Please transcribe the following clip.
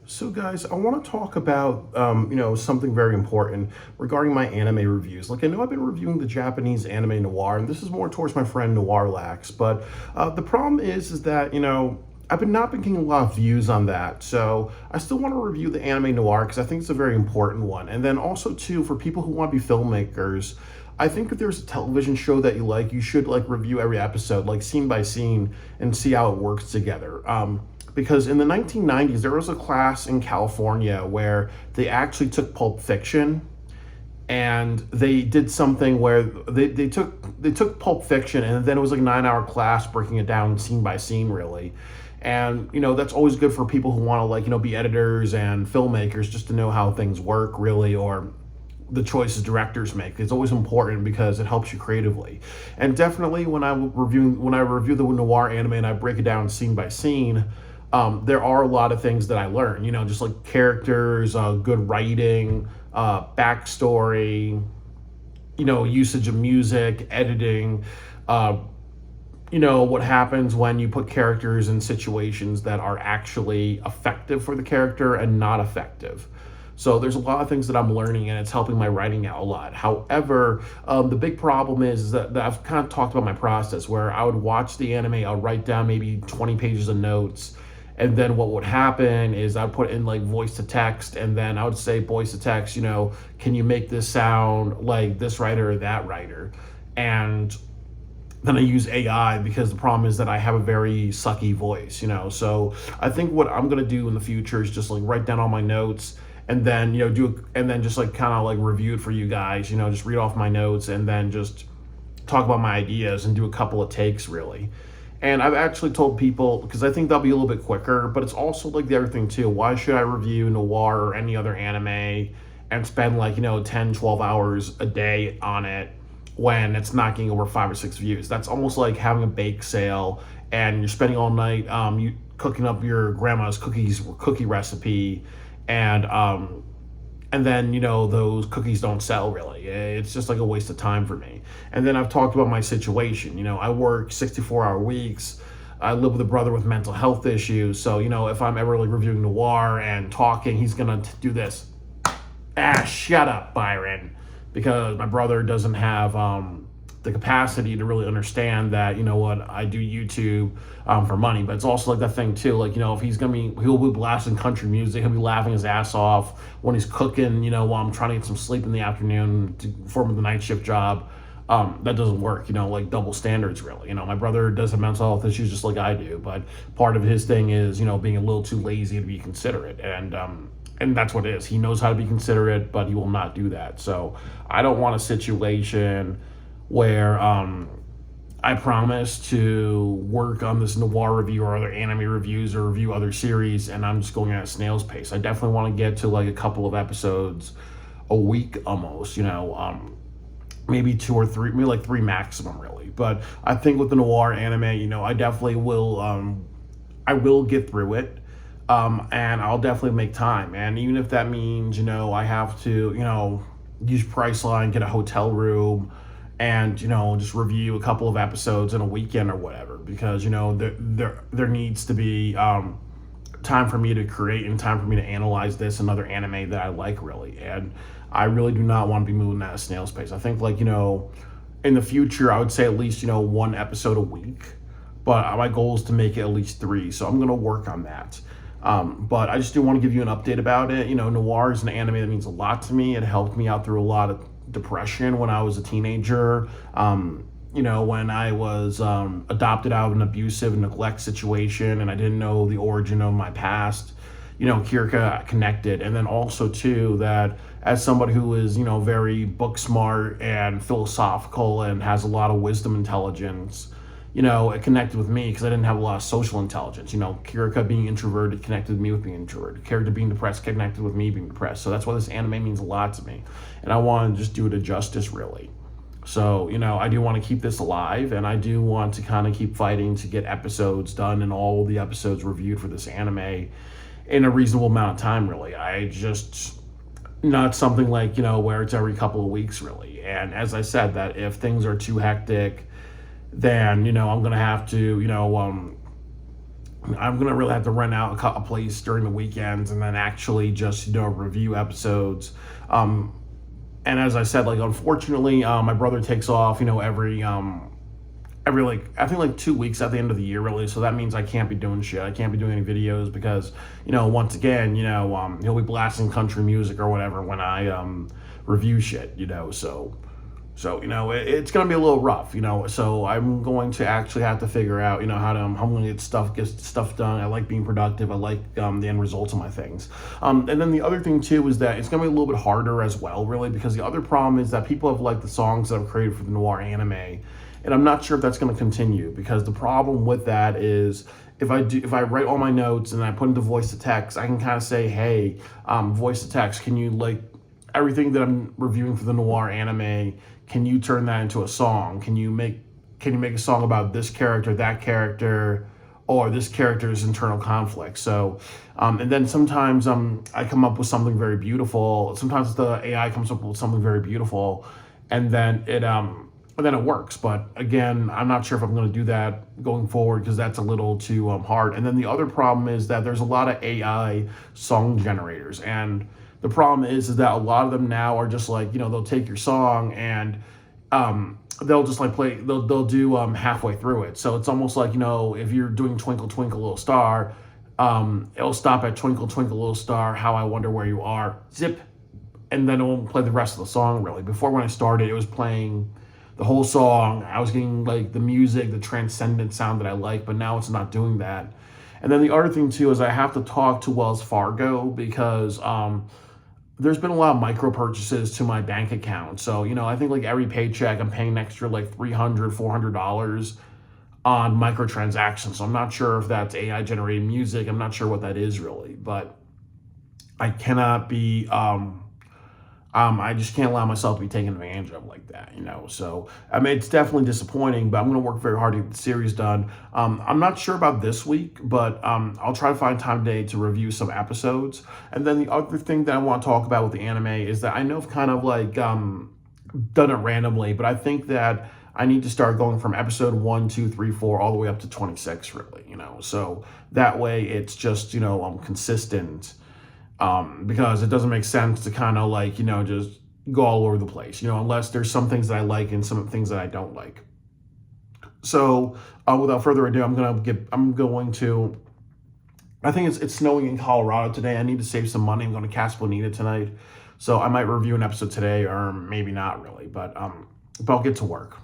So guys, I want to talk about something very important regarding my anime reviews. Like I know I've been reviewing the Japanese anime Noir, and this is more towards my friend Noir Lax. But the problem is that I've been not been getting a lot of views on that. So I still want to review the anime Noir because I think it's a very important one. And then also too for people who want to be filmmakers. I think if there's a television show that you like, you should like review every episode, like scene by scene, and see how it works together. Because in the 1990s, there was a class in California where they actually took Pulp Fiction and they did something where they took Pulp Fiction and then it was like a 9 hour class breaking it down scene by scene, really. And that's always good for people who want to be editors and filmmakers, just to know how things work, really, or the choices directors make. It's always important because it helps you creatively. And definitely when I review the noir anime and I break it down scene by scene, there are a lot of things that I learn, just like characters, good writing, backstory, usage of music, editing, what happens when you put characters in situations that are actually effective for the character and not effective. So there's a lot of things that I'm learning, and it's helping my writing out a lot. However, the big problem is that I've kind of talked about my process where I would watch the anime, I'll write down maybe 20 pages of notes, and then what would happen is I'd put in like voice to text, and then I would say voice to text, can you make this sound like this writer or that writer? And then I use AI because the problem is that I have a very sucky voice, So I think what I'm gonna do in the future is just like write down all my notes and then and then just like kind of like review it for you guys, just read off my notes and then just talk about my ideas and do a couple of takes, really. And I've actually told people, because I think that'll be a little bit quicker, but it's also like the other thing too. Why should I review noir or any other anime and spend 10, 12 hours a day on it when it's not getting over 5 or 6 views? That's almost like having a bake sale and you're spending all night you cooking up your grandma's cookie recipe, and then those cookies don't sell, really. It's just like a waste of time for me. And then I've talked about my situation. I work 64-hour weeks. I live with a brother with mental health issues, so if I'm ever like reviewing noir and talking, he's gonna do this. Shut up, Byron, because my brother doesn't have the capacity to really understand that I do YouTube for money. But it's also like that thing too, if he'll be blasting country music, he'll be laughing his ass off when he's cooking, while I'm trying to get some sleep in the afternoon to perform the night shift job. That doesn't work, like double standards, really. My brother does have mental health issues just like I do, but part of his thing is being a little too lazy to be considerate, and that's what it is. He knows how to be considerate, but he will not do that. So I don't want a situation where I promise to work on this noir review or other anime reviews or review other series, and I'm just going at a snail's pace. I definitely want to get to like a couple of episodes a week almost, maybe 2 or 3, maybe like 3 maximum, really. But I think with the noir anime, I definitely will, I will get through it. And I'll definitely make time. And even if that means, I have to, use Priceline, get a hotel room, and just review a couple of episodes in a weekend or whatever, because there needs to be time for me to create and time for me to analyze this and other anime that I like, really. And I really do not want to be moving at a snail's pace. I think in the future I would say at least 1 episode a week, but my goal is to make it at least 3, so I'm gonna work on that. But I just do want to give you an update about it. Noir is an anime that means a lot to me. It helped me out through a lot of depression when I was a teenager. When I was adopted out of an abusive neglect situation and I didn't know the origin of my past, Kirika connected. And then also too, that as somebody who is, very book smart and philosophical and has a lot of wisdom intelligence, it connected with me because I didn't have a lot of social intelligence. Kirika being introverted connected with me with being introverted. Character being depressed connected with me being depressed. So that's why this anime means a lot to me. And I want to just do it a justice, really. So, I do want to keep this alive, and I do want to kind of keep fighting to get episodes done and all the episodes reviewed for this anime in a reasonable amount of time, really. I just, not something like, where it's every couple of weeks, really. And as I said, that if things are too hectic, then I'm gonna have to I'm gonna really have to rent out a place during the weekends and then actually just review episodes. Um, and as I said, like unfortunately, my brother takes off every like I think like 2 weeks at the end of the year really. So that means I can't be doing shit. I can't be doing any videos because once again he'll be blasting country music or whatever when I review shit. So it's gonna be a little rough. So I'm going to actually have to figure out how I'm gonna get stuff done. I like being productive. I like the end results of my things. And then the other thing too is that it's gonna be a little bit harder as well, really, because the other problem is that people have liked the songs that I've created for the Noir anime, and I'm not sure if that's going to continue because the problem with that is if I write all my notes and I put into voice to text, I can kind of say, hey, voice to text, can you like everything that I'm reviewing for the Noir anime? Can you turn that into a song? Can you make a song about this character, that character, or this character's internal conflict? So, and then sometimes I come up with something very beautiful. Sometimes the AI comes up with something very beautiful, and then it works. But again, I'm not sure if I'm going to do that going forward because that's a little too hard. And then the other problem is that there's a lot of AI song generators, and the problem is that a lot of them now are just like they'll take your song and they'll just like play they'll do halfway through it. So it's almost like if you're doing Twinkle Twinkle Little Star, it'll stop at Twinkle Twinkle Little Star, how I wonder where you are, zip, and then it won't play the rest of the song really. Before, when I started, it was playing the whole song. I was getting like the music, the transcendent sound that I like, but now it's not doing that. And then the other thing too is I have to talk to Wells Fargo because there's been a lot of micro purchases to my bank account. So I think like every paycheck I'm paying an extra like $300-$400 on microtransactions. So I'm not sure if that's AI generated music. I'm not sure what that is really, but I cannot be I just can't allow myself to be taken advantage of like that. So I mean, it's definitely disappointing, but I'm going to work very hard to get the series done. I'm not sure about this week, but I'll try to find time today to review some episodes. And then the other thing that I want to talk about with the anime is that I know I've kind of like done it randomly, but I think that I need to start going from episode 1, 2, 3, 4 all the way up to 26 really, so that way it's just, I'm consistent. Because it doesn't make sense to kind of like, just go all over the place, unless there's some things that I like and some things that I don't like. So without further ado, I think it's snowing in Colorado today. I need to save some money. I'm going to Casa Bonita tonight. So I might review an episode today or maybe not really, but I'll get to work.